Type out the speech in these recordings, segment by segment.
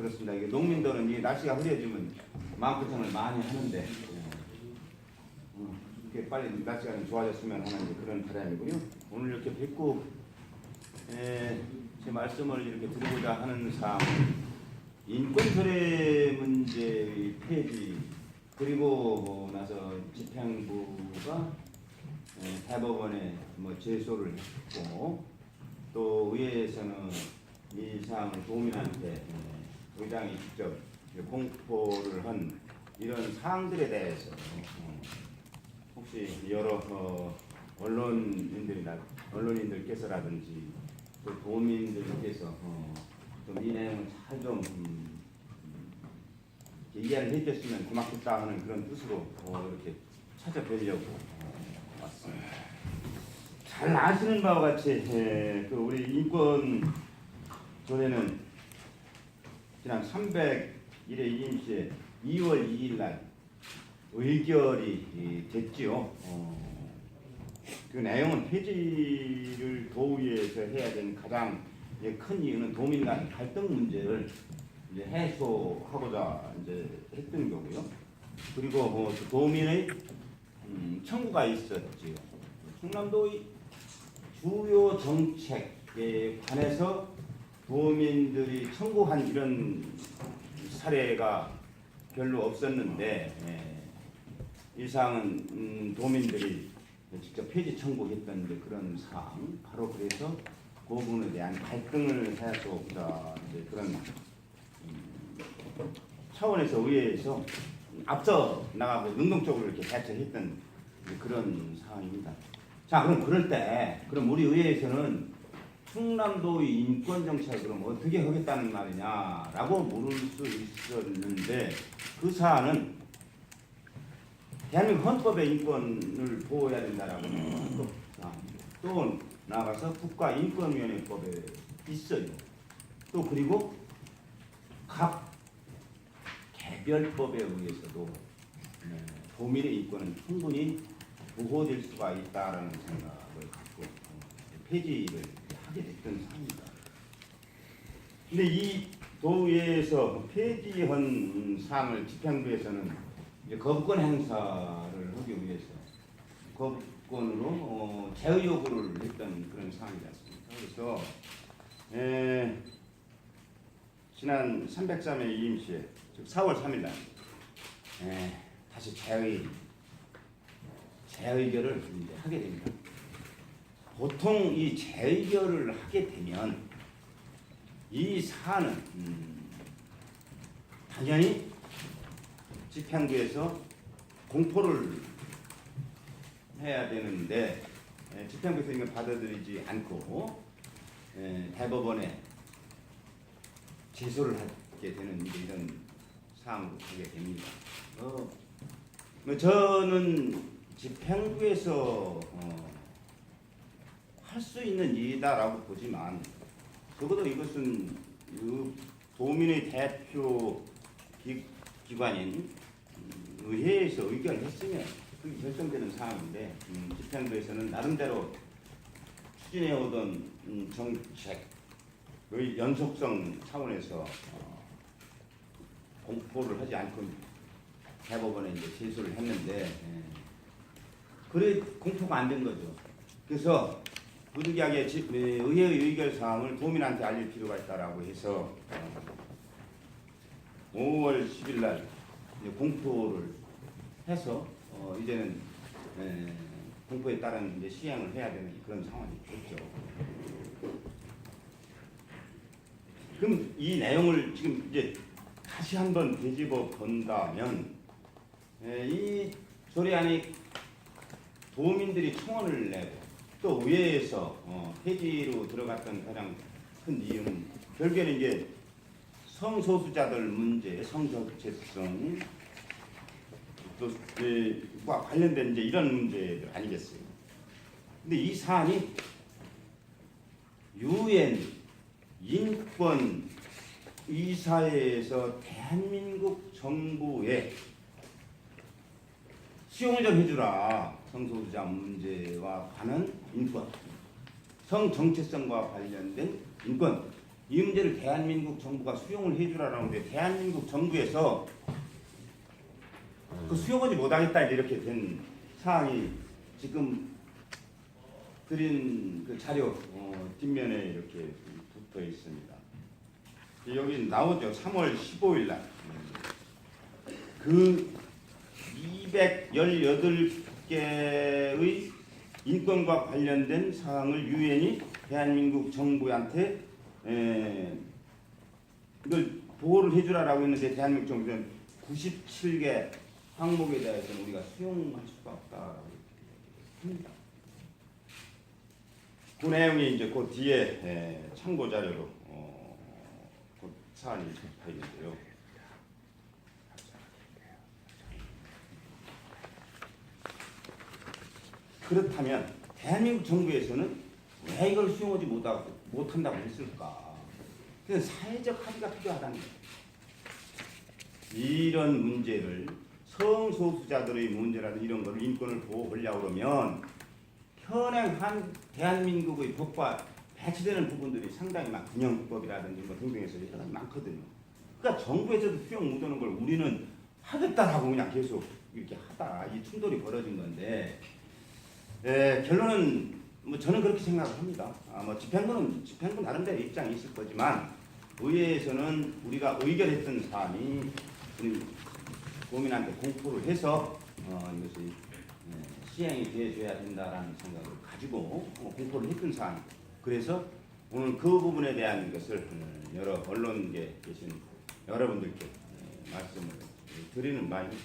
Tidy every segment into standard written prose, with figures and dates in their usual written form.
그렇습니다. 이게 농민들은 이 날씨가 흐려지면 마음고생을 많이 하는데 이렇게 빨리 날씨가 좀 좋아졌으면 하는 그런 바람이고요. 오늘 이렇게 뵙고 제 말씀을 이렇게 드리고자 하는 사항은 인권조례 문제의 폐지 그리고 나서 집행부가 대법원에 제소를 했고 또 의회에서는 이 사항을 도민한테 의장이 직접 공포를 한 이런 사항들에 대해서 혹시 여러 언론인들께서라든지 또 도민들께서 좀 이 내용을 잘 좀 이해를 해줬으면 고맙겠다 하는 그런 뜻으로 이렇게 찾아뵈려고 왔습니다. 잘 아시는 바와 같이 그 우리 인권 조례는 지난 301회 이임시에 2월 2일 날 의결이 됐지요. 그 내용은 폐지를 도의회에서 해야 되는 가장 큰 이유는 도민 간 갈등 문제를 이제 해소하고자 이제 했던 거고요. 그리고 도민의 청구가 있었지요. 충남도의 주요 정책에 관해서 도민들이 청구한 이런 사례가 별로 없었는데 이 사항은 도민들이 직접 폐지 청구했던 그런 사항, 바로 그래서 그 부분에 대한 갈등을 해소하고자 이제 그런 차원에서 의회에서 앞서 나가고 능동적으로 이렇게 대처했던 그런 상황입니다. 자, 그럼 그럴 때 그럼 우리 의회에서는 충남도의 인권 정책을 그럼 어떻게 하겠다는 말이냐라고 물을 수 있었는데 그 사안은 대한민국 헌법의 인권을 보호해야 된다라고 또 나아가서 국가인권위원회법에 있어요. 또 그리고 각 개별법에 의해서도 도민의 인권은 충분히 보호될 수가 있다라는 생각을 갖고 폐지를 하게 됐던 사항입니다. 근데 이 도의회에서 폐지한 사항을 집행부에서는 이제 거부권 행사를 하기 위해서 거부권으로 제의 요구를 했던 그런 상황이지 않습니까? 그래서 지난 303회 이임시에 즉 4월 3일 날 다시 재의결을 이제 하게 됩니다. 보통 이 재의결을 하게 되면 이 사안은 당연히 집행부에서 공포를 해야 되는데 집행부에서 이걸 받아들이지 않고 대법원에 제소를 하게 되는 이런 상황으로 가게 됩니다. 저는 집행부에서 할 수 있는 일이다라고 보지만 적어도 이것은 도민의 대표 기관인 의회에서 의결을 했으면 그게 결정되는 사항인데 집행부에서는 나름대로 추진해오던 정책의 연속성 차원에서 공포를 하지 않고 대법원에 이제 제소를 했는데 그래 공포가 안 된 거죠. 그래서 부득이하게 의회의 의결 사항을 도민한테 알릴 필요가 있다라고 해서 5월 10일 날 공포를 해서 이제는 공포에 따른 이제 시행을 해야 되는 그런 상황이 됐죠. 그럼 이 내용을 지금 이제 다시 한번 되짚어 본다면 이 조례 안에 도민들이 청원을 내고 또 의회에서 폐지로 들어갔던 가장 큰 이유는 결국에는 이제 성소수자들 문제, 성정체성 또와 관련된 이제 이런 문제들 아니겠어요. 근데 이 사안이 유엔 인권 이사회에서 대한민국 정부에 수용을 좀 해주라. 성소수자 문제와 관한 인권, 성정체성과 관련된 인권 이 문제를 대한민국 정부가 수용을 해주라는데 대한민국 정부에서 그 수용하지 못하겠다 이렇게 된 사항이 지금 드린 그 자료 뒷면에 이렇게 붙어 있습니다. 여기 나오죠. 3월 15일 날. 그 218개의 인권과 관련된 사항을 유엔이 대한민국 정부한테 이걸 보호를 해주라라고 했는데 대한민국 정부는 97개 항목에 대해서는 우리가 수용할 수가 없다라고 합니다. 그 내용이 이제 그 뒤에 참고 자료로 그 사안이 잡혀 있는데요. 그렇다면 대한민국 정부에서는 왜 이걸 수용하지 못한다고 했을까? 그래서 사회적 합의가 필요하다는 거예요. 이런 문제를 성소수자들의 문제라든 이런 거를 인권을 보호하려고 그러면 현행한 대한민국의 법과 배치되는 부분들이 상당히 막 군형법이라든지 뭐 등등해서 여러 가지 많거든요. 그러니까 정부에서도 수용 못하는 걸 우리는 하겠다라고 그냥 계속 이렇게 하다 이 충돌이 벌어진 건데 결론은 뭐 저는 그렇게 생각을 합니다. 뭐 집행부는 나름대로 입장이 있을 거지만 의회에서는 우리가 의결했던 사안이 우리 국민한테 공포를 해서 이것이 시행이 되어줘야 된다라는 생각을 가지고 공포를 했던 사안. 그래서 오늘 그 부분에 대한 것을 여러 언론에 계신 여러분들께 말씀을 드리는 바입니다.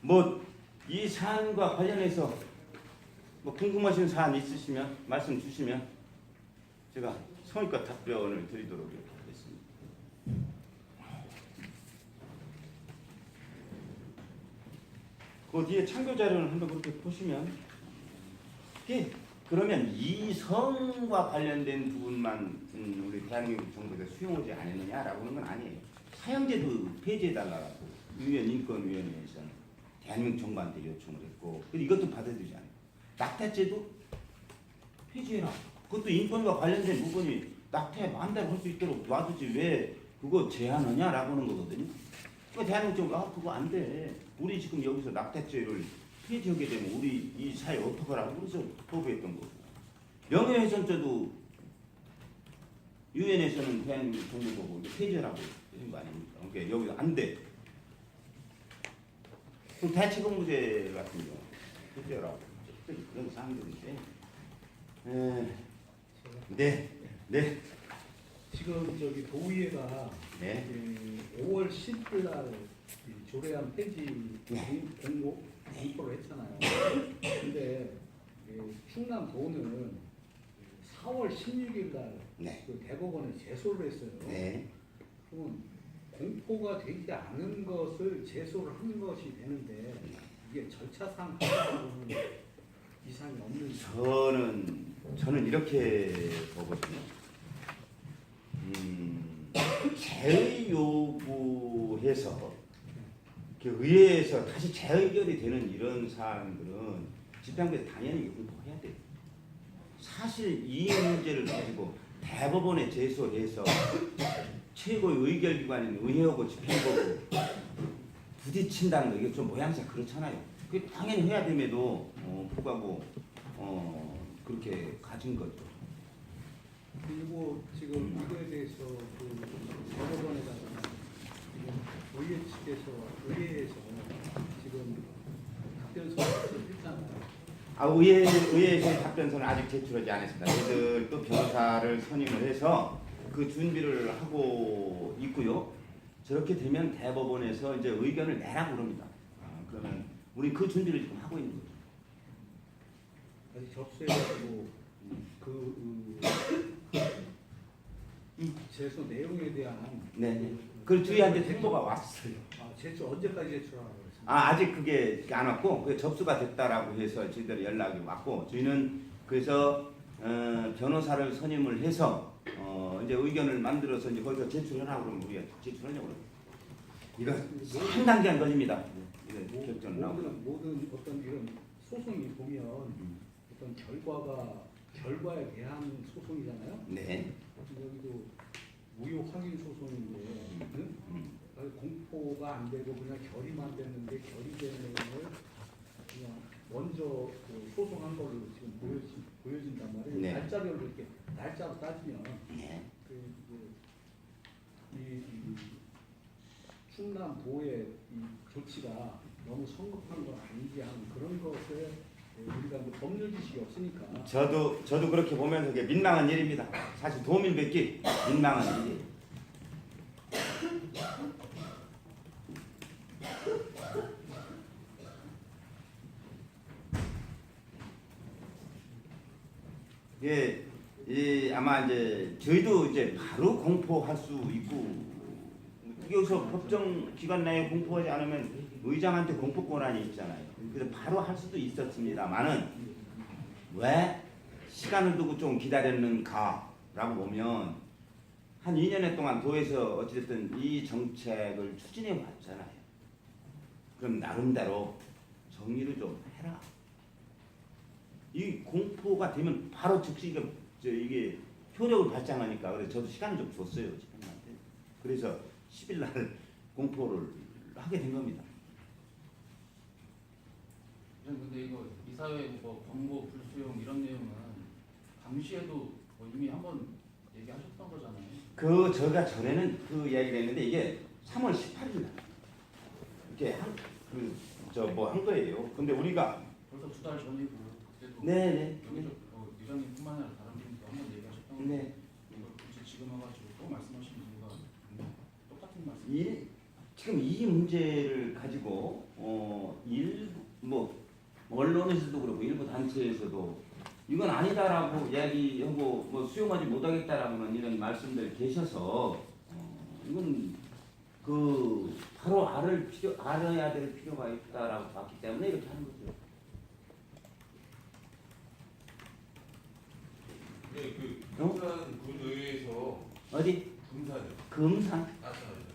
뭐 이 사안과 관련해서 뭐 궁금하신 사안 있으시면 말씀 주시면 제가 성의껏 답변을 드리도록 하겠습니다. 그 뒤에 참고 자료를 한번 그렇게 보시면 그러면 이 성과 관련된 부분만 우리 대한민국 정부에서 수용하지 않았느냐라고 하는 건 아니에요. 사형제도 폐지해달라고 유엔 인권위원회에서는 대한민국 정부한테 요청을 했고 이것도 받아들이지 않아요. 낙태죄도 폐지해라. 그것도 인권과 관련된 부분이 낙태 마음대로 할 수 있도록 놔두지 왜 그거 제한하냐라고 하는 거거든요. 그러니까 대한민국 정부가 그거 안 돼. 우리 지금 여기서 낙태죄를 폐지하게 되면 우리 이 사회 어떡하라고 그래서 거부했던 거고. 명예훼손죄도 유엔에서는 대한민국 정부 보고 폐지하라고 하는 거 아닙니까? 그러니까 여기서 안 돼. 그럼 대체근무제 같은 경우 폐지하라고 그런 사항들인데. 네. 지금 저기 도의회가 네. 5월 10일 날 조례안 폐지 공포를 했잖아요. 근데 충남도는 4월 16일 날 네. 그 대법원에 제소를 했어요. 네. 그러면 공포가 되지 않은 것을 제소를 한 것이 되는데 이게 절차상 하자고는 이상이 없는. 저는 이렇게 보거든요. 재의 요구해서 의회에서 다시 재의결이 되는 이런 사안들은 집행부에서 당연히 공포해야 돼요. 사실 이 문제를 가지고 대법원에 제소해서 최고의 의결기관인 의회하고 집행부하고 부딪힌다는 거 이게 좀 모양새가 그렇잖아요. 그게 당연히 해야 됨에도 불구하고 그렇게 가진 거죠. 그리고 지금 이거에 대해서 그 대법원에다가 의회에서 지금 답변서를 했잖아요. 의회에서 답변서는 아직 제출하지 않았습니다. 저희들 또 변호사를 선임을 해서 그 준비를 하고 있고요. 저렇게 되면 대법원에서 이제 의견을 내라고 그럽니다. 그러면 우리 그 준비를 지금 하고 있는 거죠. 아직 접수해가지고 제소 내용에 대한 네. 그 주의한테 택보가 왔어요. 제출 언제까지 제출하라고 그랬습니까? 아직 그게 안 왔고 그게 접수가 됐다라고 해서 저희들이 연락이 왔고 저희는 그래서 변호사를 선임을 해서 이제 의견을 만들어서 이제 거기서 제출하라고 그러면 우리가 제출하려고 그래요. 이거 3단계 걸립니다. 이거 결정 나오고. 모든 어떤 이런 소송이 보면 어떤 결과가 결과에 대한 소송이잖아요. 네. 여기도 무효 확인 소송인데 응? 공포가 안 되고 그냥 결의만 됐는데 결의된 내용을 그냥 먼저 그 소송한 걸로 지금 보여진단 말이에요. 네. 날짜별로 이렇게 날짜로 따지면 네. 그 이 충남도의 이 조치가 너무 성급한 건 아니지 하는 그런 것에 우리가 뭐 법률 지식이 없으니까 저도 그렇게 보면서 이게 민망한 일입니다. 사실 도민 뵙기 민망한 일이. 예, 아마 이제 저희도 이제 바로 공포할 수 있고 여기서 법정 기관 내에 공포하지 않으면 의장한테 공포 권한이 있잖아요. 그래서 바로 할 수도 있었습니다만은 왜 시간을 두고 좀 기다렸는가라고 보면 한 2년여 동안 도에서 어찌됐든 이 정책을 추진해 왔잖아요. 그럼 나름대로 정리를 좀 해라. 이 공포가 되면 바로 즉시 이게 효력을 발생하니까 그래서 저도 시간을 좀 줬어요 집행관한테. 그래서 10일 날 공포를 하게 된 겁니다. 근데 이거 이사회 뭐 권고 불수용 이런 내용은 당시에도 뭐 이미 한번 얘기하셨던 거잖아요. 그 제가 전에는 그 이야기를 했는데 이게 3월 18일 날 이렇게 한 거예요. 근데 우리가 벌써 2달 전이고 그때도 네네. 여기저 이장님뿐만 아니라 다른 분도 한번 얘기하셨던 거. 네. 굳이 지금 와가지고 또 말씀하시는 이유가 똑같은 말씀. 지금 이 문제를 가지고 언론에서도 그렇고 일부 단체에서도 이건 아니다라고 이야기하고 뭐 수용하지 못하겠다라고는 이런 말씀들 계셔서 이건 그 바로 알아야 될 필요가 있다라고 봤기 때문에 이렇게 하는 거죠. 네, 그 금산 군의회에서 어디? 금산이요. 금산?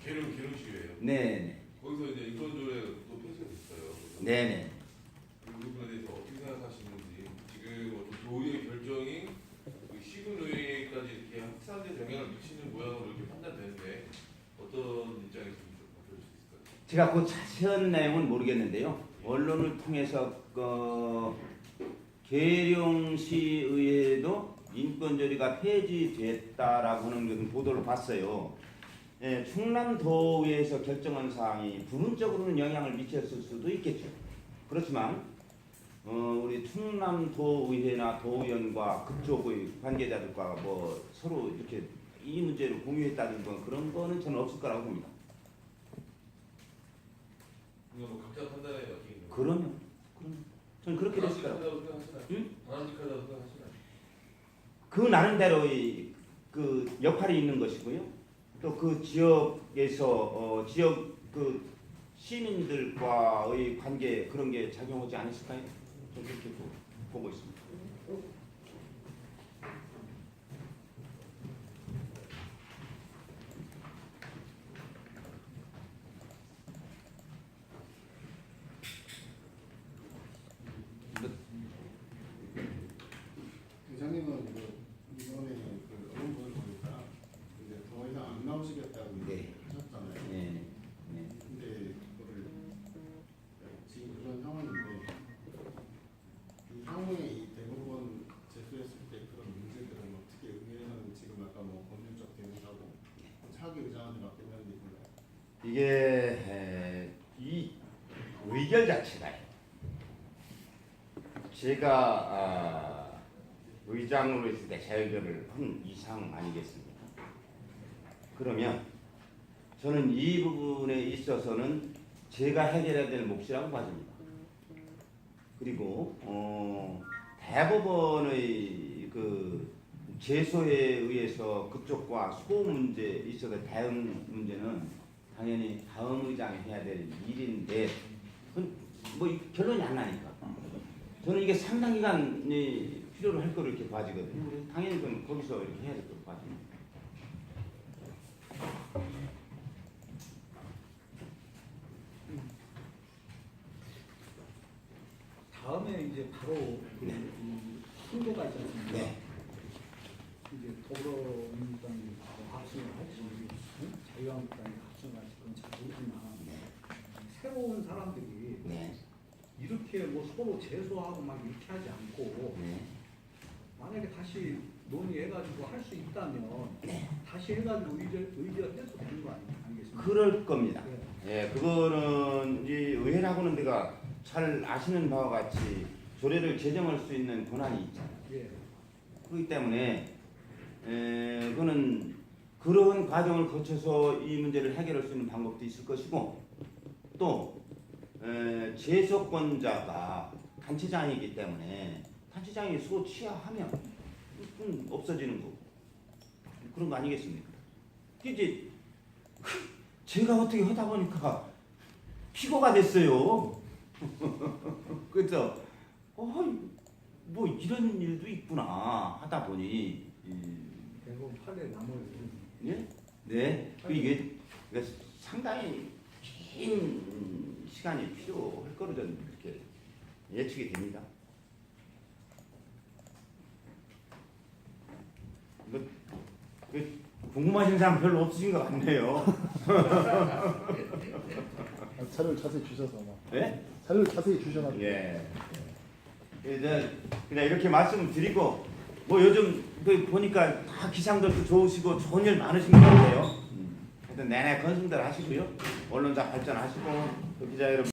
계룡시예요. 네네. 거기서 이제 인권조례가 또 폐지가 됐어요. 네네. 그 부분에 대해서 어떻게 생각하시는지 지금 도의회 결정이 그 시군의회까지 이렇게 학생한테 영향을 미치는 모양으로 이렇게 판단되는데 어떤 입장에서 좀 바꿀 수 있을까요? 제가 그 자세한 내용은 모르겠는데요. 언론을 통해서 계룡시의회도 인권조례가 폐지됐다라고 하는 그런 보도를 봤어요. 예, 충남도의회에서 결정한 사항이 부분적으로는 영향을 미쳤을 수도 있겠죠. 그렇지만 우리 충남도의회나 도의원과 그쪽의 관계자들과 뭐 서로 이렇게 이 문제를 공유했다든가 그런 거는 저는 없을 거라고 봅니다. 그냥 뭐 각자 판단에 맡기는 거예요. 그러면 저는 그렇게 됐을 거라고. 바람직하다고 생각하시나요? 응? 바람직하다고 생각하시나요? 그 나름대로의 그 역할이 있는 것이고요. 또 그 지역에서 지역 그 시민들과의 관계 그런 게 작용하지 않았을까요? 저는 그렇게 보고 있습니다. 의장님은 이번에 언론보도를 보니까 이제 더 이상 안 나오시겠다고 네. 하셨잖아요. 네. 네. 근데 그거를 지금 그런 상황인데 이 향후에 이 대법원 제소했을 때 그런 문제들은 어떻게 의회는 지금 아까 뭐 법률적 대응하고 차기 의장한테 맡긴다는 얘기인가요? 이게 이 의결 자체가요. 제가 의장으로 있을 때 재의결을 한 이상 아니겠습니까? 그러면 저는 이 부분에 있어서는 제가 해결해야 될 몫이라고 봐집니다. 그리고 대법원의 그 제소에 의해서 그쪽과 소호 문제에 있어서 대응 문제는 당연히 다음 의장이 해야 될 일인데 그건 뭐 결론이 안 나니까 저는 이게 상당 기간이 필요로 할 거를 이렇게 봐지거든요. 그래서 당연히 그건 거기서 이렇게 해야 될 거로 봐집니다. 다음에 이제 바로 이 통보가 있지 않습니까? 네. 더불어민주당이 합승을 할지 자유한국당이 합승을 할지 그건 잘 모르지만 새로운 사람들이 네. 이렇게 뭐 서로 제소하고 막 이렇게 하지 않고 네. 만약에 다시 논의해가지고 할 수 있다면 네. 다시 해가지고 의제가 떼서 되는 거 아니겠습니까? 그럴 겁니다. 네. 예, 그거는 이 의회라고는 데가 잘 아시는 바와 같이 조례를 제정할 수 있는 권한이 있잖아요. 예. 그렇기 때문에 그거는 그런 과정을 거쳐서 이 문제를 해결할 수 있는 방법도 있을 것이고 또 제소권자가 단체장이기 때문에 단체장이 소취하하면 그건 없어지는 거고 그런 거 아니겠습니까? 이제 제가 어떻게 하다 보니까 피고가 됐어요. 그렇죠? 뭐 이런 일도 있구나 하다 보니 대부분 판례 남을 예? 네. 이게 상당히 긴 시간이 필요할 거로 저는 이렇게 예측이 됩니다. 궁금하신 사람 별로 없으신 것 같네요. 자료를 자세히 주셔서 막. 네? 자료를 자세히 주셔가지고. 예. 그냥 이렇게 말씀을 드리고 뭐 요즘 보니까 다 기상들도 좋으시고 좋은 일 많으신 것 같아요. 하여튼 내내 건승들 하시고요. 언론자 발전하시고 또 기자 여러분.